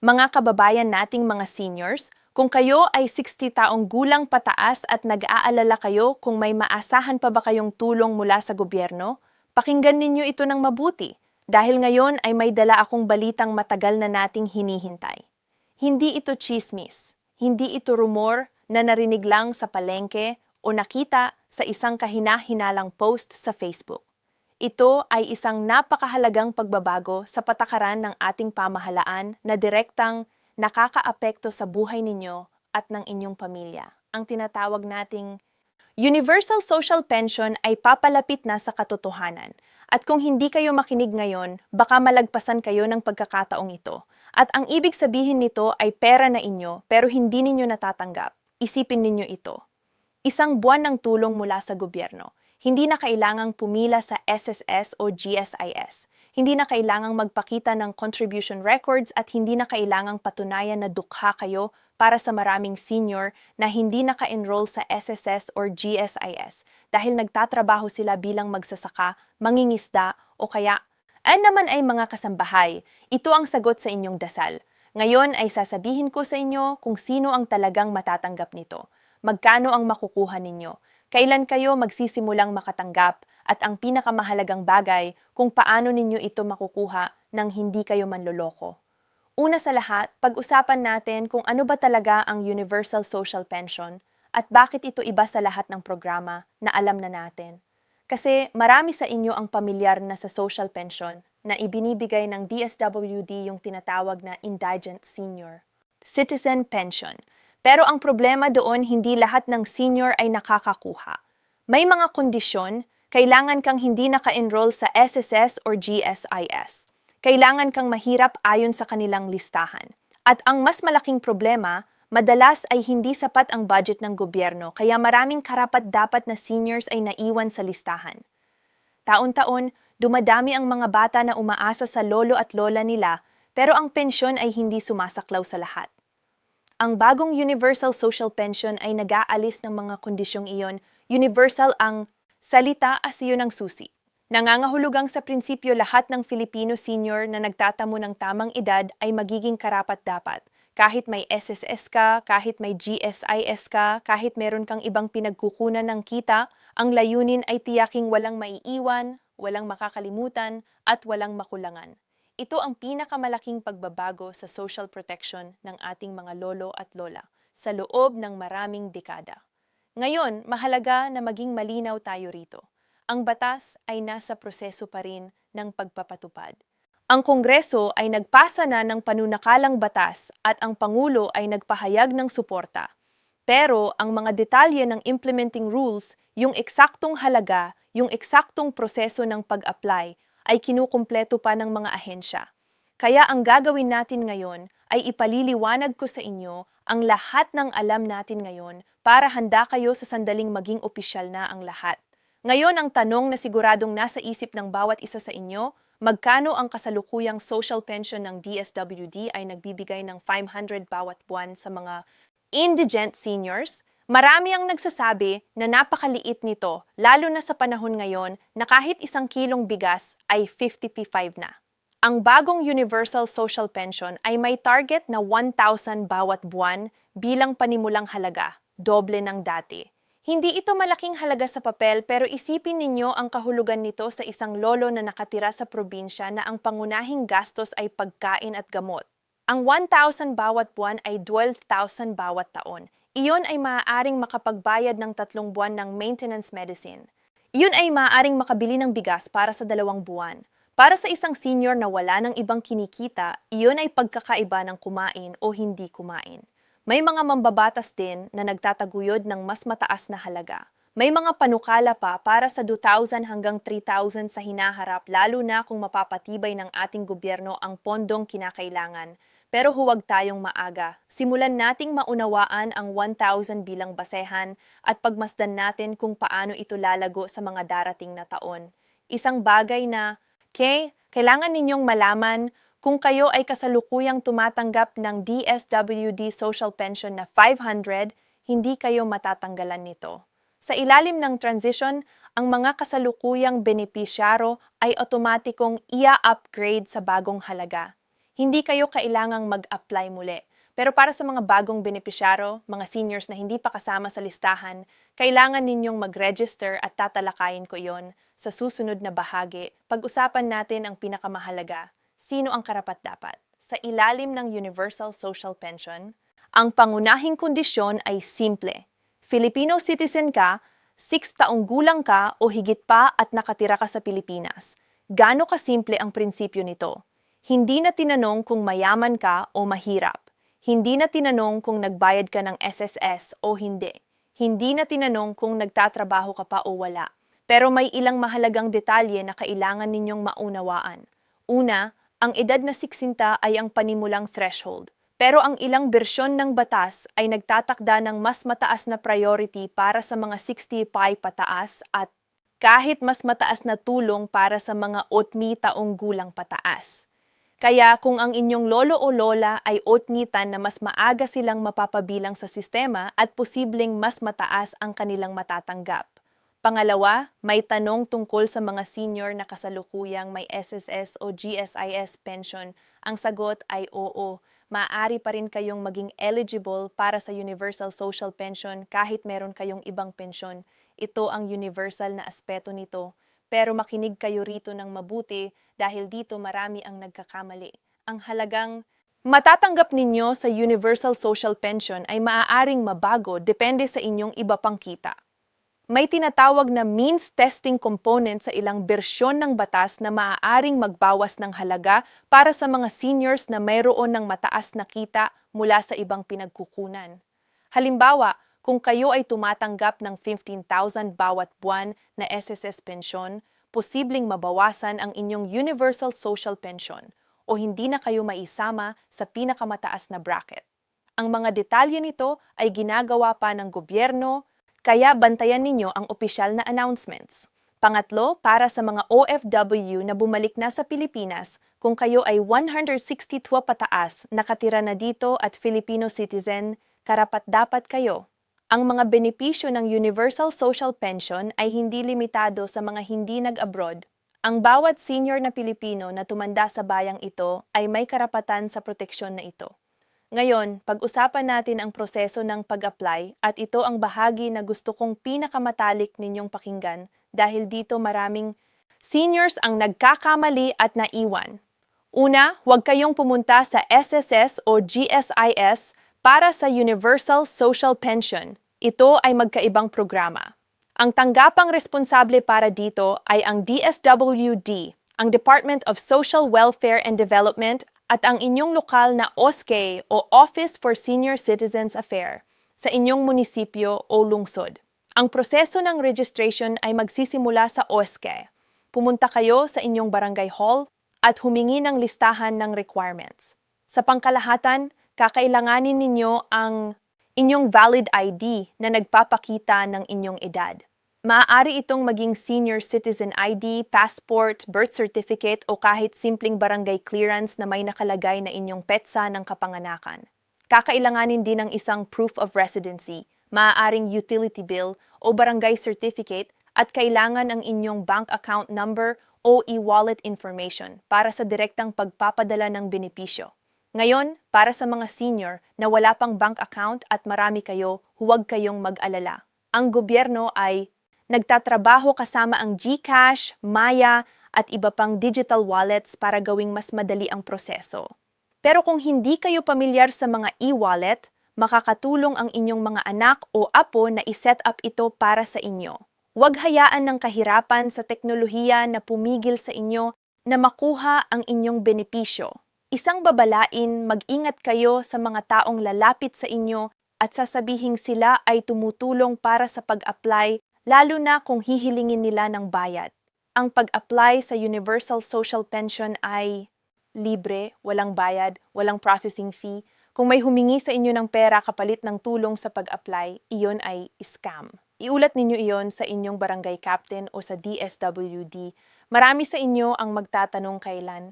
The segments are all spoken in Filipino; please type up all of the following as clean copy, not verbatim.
Mga kababayan nating mga seniors, kung kayo ay 60 taong gulang pataas at nag-aalala kayo kung may maasahan pa ba kayong tulong mula sa gobyerno, pakinggan ninyo ito ng mabuti dahil ngayon ay may dala akong balitang matagal na nating hinihintay. Hindi ito chismis, hindi ito rumor na narinig lang sa palengke o nakita sa isang kahina-hinalang post sa Facebook. Ito ay isang napakahalagang pagbabago sa patakaran ng ating pamahalaan na direktang nakakaapekto sa buhay ninyo at ng inyong pamilya. Ang tinatawag nating Universal Social Pension ay papalapit na sa katotohanan. At kung hindi kayo makinig ngayon, baka malagpasan kayo ng pagkakataong ito. At ang ibig sabihin nito ay pera na inyo pero hindi ninyo natatanggap. Isipin ninyo ito. Isang buwan ng tulong mula sa gobyerno. Hindi na kailangang pumila sa SSS o GSIS. Hindi na kailangang magpakita ng contribution records at hindi na kailangang patunayan na dukha kayo para sa maraming senior na hindi naka-enroll sa SSS or GSIS dahil nagtatrabaho sila bilang magsasaka, mangingisda o kaya naman ay mga kasambahay. Ito ang sagot sa inyong dasal. Ngayon ay sasabihin ko sa inyo kung sino ang talagang matatanggap nito. Magkano ang makukuha ninyo? Kailan kayo magsisimulang makatanggap? At ang pinakamahalagang bagay, kung paano ninyo ito makukuha nang hindi kayo manloloko. Una sa lahat, pag-usapan natin kung ano ba talaga ang Universal Social Pension at bakit ito iba sa lahat ng programa na alam na natin. Kasi marami sa inyo ang pamilyar na sa social pension na ibinibigay ng DSWD yung tinatawag na Indigent Senior Citizen Pension. Pero ang problema doon, hindi lahat ng senior ay nakakakuha. May mga kondisyon, kailangan kang hindi naka-enroll sa SSS or GSIS. Kailangan kang mahirap ayon sa kanilang listahan. At ang mas malaking problema, madalas ay hindi sapat ang budget ng gobyerno kaya maraming karapat-dapat na seniors ay naiwan sa listahan. Taon-taon, dumadami ang mga bata na umaasa sa lolo at lola nila pero ang pensyon ay hindi sumasaklaw sa lahat. Ang bagong Universal Social Pension ay nag-aalis ng mga kondisyong iyon. Universal ang salita as iyon ang susi. Nangangahulugang sa prinsipyo lahat ng Filipino senior na nagtatamo ng tamang edad ay magiging karapat-dapat. Kahit may SSS ka, kahit may GSIS ka, kahit meron kang ibang pinagkukunan ng kita, ang layunin ay tiyaking walang maiiwan, walang makakalimutan, at walang makulangan. Ito ang pinakamalaking pagbabago sa social protection ng ating mga lolo at lola sa loob ng maraming dekada. Ngayon, mahalaga na maging malinaw tayo rito. Ang batas ay nasa proseso pa rin ng pagpapatupad. Ang Kongreso ay nagpasa na ng panunakalang batas at ang Pangulo ay nagpahayag ng suporta. Pero ang mga detalye ng implementing rules, yung eksaktong halaga, yung eksaktong proseso ng pag-apply, ay kinukumpleto pa ng mga ahensya. Kaya ang gagawin natin ngayon ay ipaliliwanag ko sa inyo ang lahat ng alam natin ngayon para handa kayo sa sandaling maging opisyal na ang lahat. Ngayon ang tanong na siguradong nasa isip ng bawat isa sa inyo, magkano ang kasalukuyang social pension ng DSWD ay nagbibigay ng 500 bawat buwan sa mga indigent seniors? Marami ang nagsasabi na napakaliit nito, lalo na sa panahon ngayon na kahit 1 kilong bigas ay 50p5 na. Ang bagong Universal Social Pension ay may target na 1,000 bawat buwan bilang panimulang halaga, doble ng dati. Hindi ito malaking halaga sa papel pero isipin ninyo ang kahulugan nito sa isang lolo na nakatira sa probinsya na ang pangunahing gastos ay pagkain at gamot. Ang 1,000 bawat buwan ay 12,000 bawat taon. Iyon ay maaaring makapagbayad ng 3 buwan ng maintenance medicine. Iyon ay maaaring makabili ng bigas para sa 2 buwan. Para sa isang senior na wala ng ibang kinikita, iyon ay pagkakaiba ng kumain o hindi kumain. May mga mambabatas din na nagtataguyod ng mas mataas na halaga. May mga panukala pa para sa 2,000 hanggang 3,000 sa hinaharap lalo na kung mapapatibay ng ating gobyerno ang pondong kinakailangan. Pero huwag tayong maaga. Simulan nating maunawaan ang 1,000 bilang basehan at pagmasdan natin kung paano ito lalago sa mga darating na taon. Isang bagay na, kailangan ninyong malaman kung kayo ay kasalukuyang tumatanggap ng DSWD Social Pension na 500, hindi kayo matatanggalan nito. Sa ilalim ng transition, ang mga kasalukuyang benepisyaro ay otomatikong ia-upgrade sa bagong halaga. hindi kayo kailangang mag-apply muli. Pero para sa mga bagong benepisyaro, mga seniors na hindi pa kasama sa listahan, kailangan ninyong mag-register at tatalakayin ko iyon sa susunod na bahagi. Pag-usapan natin ang pinakamahalaga, sino ang karapat-dapat. Sa ilalim ng Universal Social Pension, ang pangunahing kondisyon ay simple. Filipino citizen ka, 6 taong gulang ka o higit pa at nakatira ka sa Pilipinas. Gaano kasimple ang prinsipyo nito? Hindi na tinanong kung mayaman ka o mahirap. Hindi na tinanong kung nagbayad ka ng SSS o hindi. Hindi na tinanong kung nagtatrabaho ka pa o wala. Pero may ilang mahalagang detalye na kailangan ninyong maunawaan. Una, ang edad na 60 ay ang panimulang threshold. Pero ang ilang bersyon ng batas ay nagtatakda ng mas mataas na priority para sa mga 65 pataas at kahit mas mataas na tulong para sa mga 80 taong gulang pataas. Kaya kung ang inyong lolo o lola ay otnitan na mas maaga silang mapapabilang sa sistema at posibleng mas mataas ang kanilang matatanggap. Pangalawa, may tanong tungkol sa mga senior na kasalukuyang may SSS o GSIS pension. Ang sagot ay oo. Maaari pa rin kayong maging eligible para sa Universal Social Pension kahit meron kayong ibang pensyon. Ito ang universal na aspeto nito. Pero makinig kayo rito ng mabuti dahil dito marami ang nagkakamali. Ang halagang matatanggap ninyo sa Universal Social Pension ay maaaring mabago depende sa inyong iba pang kita. May tinatawag na means testing component sa ilang bersyon ng batas na maaaring magbawas ng halaga para sa mga seniors na mayroon ng mataas na kita mula sa ibang pinagkukunan. Halimbawa, kung kayo ay tumatanggap ng 15,000 bawat buwan na SSS pensyon, posibleng mabawasan ang inyong Universal Social Pension o hindi na kayo maisama sa pinakamataas na bracket. Ang mga detalye nito ay ginagawa pa ng gobyerno, kaya bantayan ninyo ang opisyal na announcements. Pangatlo, para sa mga OFW na bumalik na sa Pilipinas, kung kayo ay 162 pataas, nakatira na dito at Filipino citizen, karapat-dapat kayo. Ang mga benepisyo ng Universal Social Pension ay hindi limitado sa mga hindi nag-abroad. Ang bawat senior na Pilipino na tumanda sa bayang ito ay may karapatan sa proteksyon na ito. Ngayon, pag-usapan natin ang proseso ng pag-apply at ito ang bahagi na gusto kong pinakamatalik ninyong pakinggan dahil dito maraming seniors ang nagkakamali at naiwan. Una, huwag kayong pumunta sa SSS o GSIS para sa Universal Social Pension. Ito ay magkaibang programa. Ang tanggapang responsable para dito ay ang DSWD, ang Department of Social Welfare and Development at ang inyong lokal na OSCE o Office for Senior Citizens Affairs sa inyong munisipyo o lungsod. Ang proseso ng registration ay magsisimula sa OSCE. Pumunta kayo sa inyong barangay hall at humingi ng listahan ng requirements. Sa pangkalahatan, kakailanganin ninyo ang inyong valid ID na nagpapakita ng inyong edad. Maaari itong maging senior citizen ID, passport, birth certificate o kahit simpleng barangay clearance na may nakalagay na inyong petsa ng kapanganakan. Kakailanganin din ng isang proof of residency, maaaring utility bill o barangay certificate at kailangan ang inyong bank account number o e-wallet information para sa direktang pagpapadala ng benepisyo. Ngayon, para sa mga senior na wala pang bank account at marami kayo, huwag kayong mag-alala. Ang gobyerno ay nagtatrabaho kasama ang GCash, Maya at iba pang digital wallets para gawing mas madali ang proseso. Pero kung hindi kayo pamilyar sa mga e-wallet, makakatulong ang inyong mga anak o apo na iset up ito para sa inyo. Huwag hayaan ng kahirapan sa teknolohiya na pumigil sa inyo na makuha ang inyong benepisyo. Isang babalain, mag-ingat kayo sa mga taong lalapit sa inyo at sasabihing sila ay tumutulong para sa pag-apply, lalo na kung hihilingin nila ng bayad. Ang pag-apply sa Universal Social Pension ay libre, walang bayad, walang processing fee. Kung may humingi sa inyo ng pera kapalit ng tulong sa pag-apply, iyon ay scam. Iulat ninyo iyon sa inyong barangay captain o sa DSWD. Marami sa inyo ang magtatanong kailan.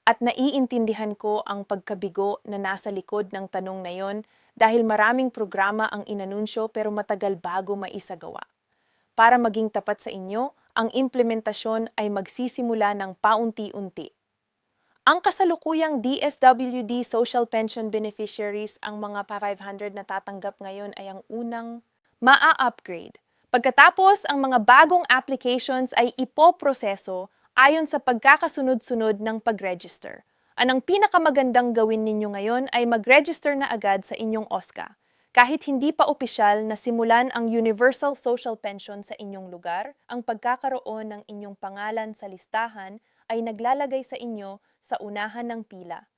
At naiintindihan ko ang pagkabigo na nasa likod ng tanong na yon dahil maraming programa ang inanunsyo pero matagal bago maisagawa. Para maging tapat sa inyo, ang implementasyon ay magsisimula ng paunti-unti. Ang kasalukuyang DSWD Social Pension Beneficiaries, ang mga pa-500 na tatanggap ngayon ay ang unang maa-upgrade. Pagkatapos, ang mga bagong applications ay ipoproseso ayon sa pagkakasunod-sunod ng pag-register. Anong pinakamagandang gawin ninyo ngayon ay mag-register na agad sa inyong OSCA. Kahit hindi pa opisyal na simulan ang Universal Social Pension sa inyong lugar, ang pagkakaroon ng inyong pangalan sa listahan ay naglalagay sa inyo sa unahan ng pila.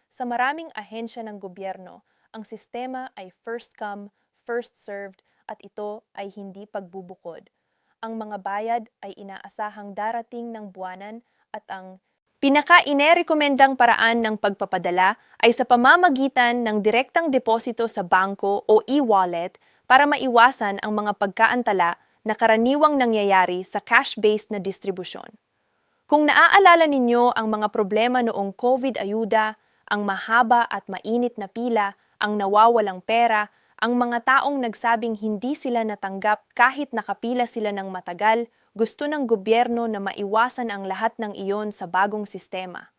Sa maraming ahensya ng gobyerno, ang sistema ay first come, first served at ito ay hindi pagbubukod. Ang mga bayad ay inaasahang darating ng buwanan at ang pinaka-inerekomendang paraan ng pagpapadala ay sa pamamagitan ng direktang deposito sa bangko o e-wallet para maiwasan ang mga pagkaantala na karaniwang nangyayari sa cash-based na distribusyon. Kung naaalala ninyo ang mga problema noong COVID ayuda, ang mahaba at mainit na pila, ang nawawalang pera, ang mga taong nagsabing hindi sila natanggap kahit nakapila sila ng matagal, gusto ng gobyerno na maiwasan ang lahat ng iyon sa bagong sistema.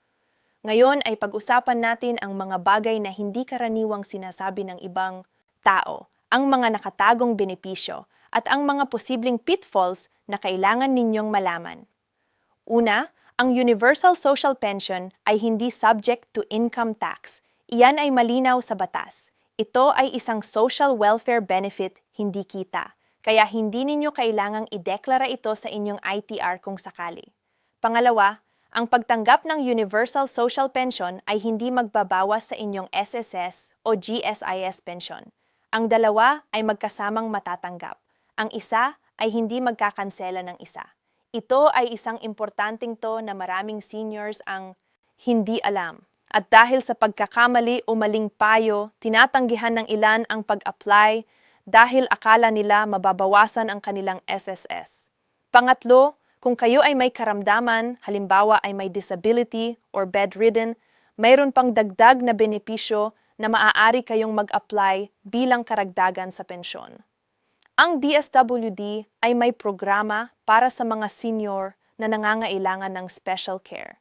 Ngayon ay pag-usapan natin ang mga bagay na hindi karaniwang sinasabi ng ibang tao, ang mga nakatagong benepisyo, at ang mga posibleng pitfalls na kailangan ninyong malaman. Una, ang Universal Social Pension ay hindi subject to income tax. Iyan ay malinaw sa batas. Ito ay isang social welfare benefit, hindi kita. Kaya hindi ninyo kailangang ideklara ito sa inyong ITR kung sakali. Pangalawa, ang pagtanggap ng Universal Social Pension ay hindi magbabawas sa inyong SSS o GSIS pension. Ang dalawa ay magkasamang matatanggap. Ang isa ay hindi magkakansela ng isa. Ito ay isang importanteng to na maraming seniors ang hindi alam. At dahil sa pagkakamali o maling payo, tinatanggihan ng ilan ang pag-apply dahil akala nila mababawasan ang kanilang SSS. Pangatlo, kung kayo ay may karamdaman, halimbawa ay may disability or bedridden, mayroon pang dagdag na benepisyo na maaari kayong mag-apply bilang karagdagan sa pensyon. Ang DSWD ay may programa para sa mga senior na nangangailangan ng special care.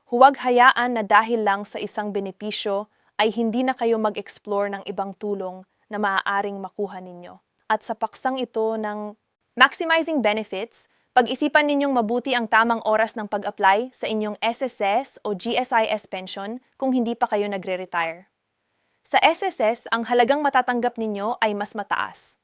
Huwag hayaan na dahil lang sa isang benepisyo ay hindi na kayo mag-explore ng ibang tulong na maaaring makuha ninyo. At sa paksang ito ng maximizing benefits, pag-isipan ninyong mabuti ang tamang oras ng pag-apply sa inyong SSS o GSIS pension kung hindi pa kayo nagre-retire. Sa SSS, ang halagang matatanggap ninyo ay mas mataas.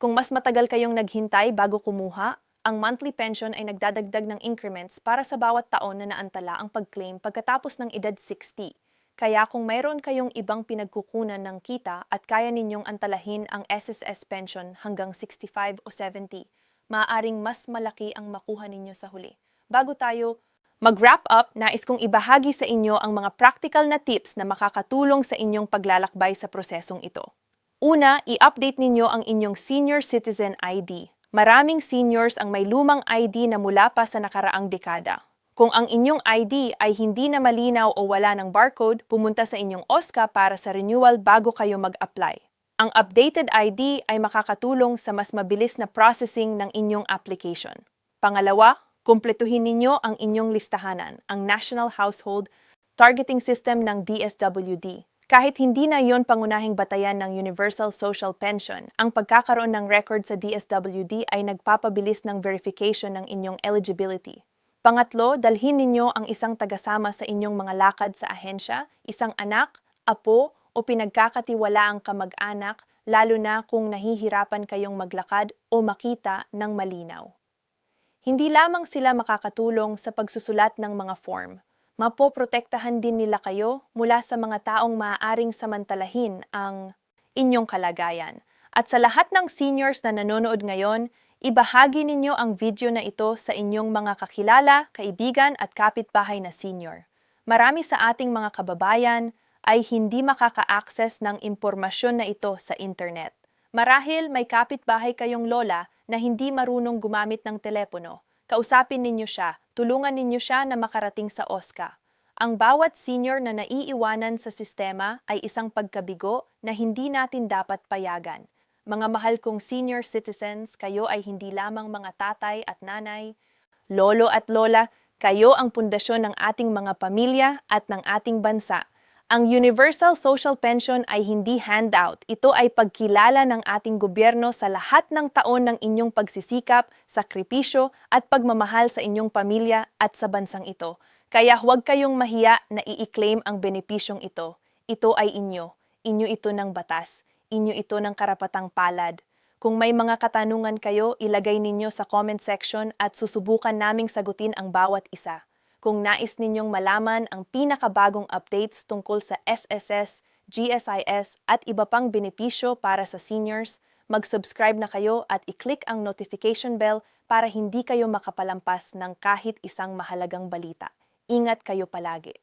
Kung mas matagal kayong naghintay bago kumuha, ang monthly pension ay nagdadagdag ng increments para sa bawat taon na naantala ang pag-claim pagkatapos ng edad 60. Kaya kung mayroon kayong ibang pinagkukunan ng kita at kaya ninyong antalahin ang SSS pension hanggang 65 o 70, maaaring mas malaki ang makuha ninyo sa huli. Bago tayo mag-wrap up, nais kong ibahagi sa inyo ang mga practical na tips na makakatulong sa inyong paglalakbay sa prosesong ito. Una, i-update ninyo ang inyong Senior Citizen ID. Maraming seniors ang may lumang ID na mula pa sa nakaraang dekada. Kung ang inyong ID ay hindi na malinaw o wala ng barcode, pumunta sa inyong OSCA para sa renewal bago kayo mag-apply. Ang updated ID ay makakatulong sa mas mabilis na processing ng inyong application. Pangalawa, kumpletuhin ninyo ang inyong listahanan, ang National Household Targeting System ng DSWD. Kahit hindi na iyon pangunahing batayan ng Universal Social Pension, ang pagkakaroon ng record sa DSWD ay nagpapabilis ng verification ng inyong eligibility. Pangatlo, dalhin ninyo ang isang tagasama sa inyong mga lakad sa ahensya, isang anak, apo o pinagkakatiwalaang kamag-anak, lalo na kung nahihirapan kayong maglakad o makita ng malinaw. Hindi lamang sila makakatulong sa pagsusulat ng mga form, mapoprotektahan din nila kayo mula sa mga taong maaaring samantalahin ang inyong kalagayan. At sa lahat ng seniors na nanonood ngayon, ibahagi ninyo ang video na ito sa inyong mga kakilala, kaibigan at kapitbahay na senior. Marami sa ating mga kababayan ay hindi makaka-access ng impormasyon na ito sa internet. Marahil may kapitbahay kayong lola na hindi marunong gumamit ng telepono. Kausapin ninyo siya, tulungan ninyo siya na makarating sa OSCA. Ang bawat senior na naiiwanan sa sistema ay isang pagkabigo na hindi natin dapat payagan. Mga mahal kong senior citizens, kayo ay hindi lamang mga tatay at nanay, lolo at lola, Kayo ang pundasyon ng ating mga pamilya at ng ating bansa. Ang Universal Social Pension ay hindi handout. Ito ay pagkilala ng ating gobyerno sa lahat ng taon ng inyong pagsisikap, sakripisyo at pagmamahal sa inyong pamilya at sa bansang ito. Kaya huwag kayong mahiya na i-claim ang benepisyong ito. Ito ay inyo. Inyo ito ng batas. Inyo ito ng karapatang palad. Kung may mga katanungan kayo, ilagay ninyo sa comment section at susubukan naming sagutin ang bawat isa. Kung nais ninyong malaman ang pinakabagong updates tungkol sa SSS, GSIS at iba pang benepisyo para sa seniors, mag-subscribe na kayo at i-click ang notification bell para hindi kayo makapalampas ng kahit isang mahalagang balita. Ingat kayo palagi.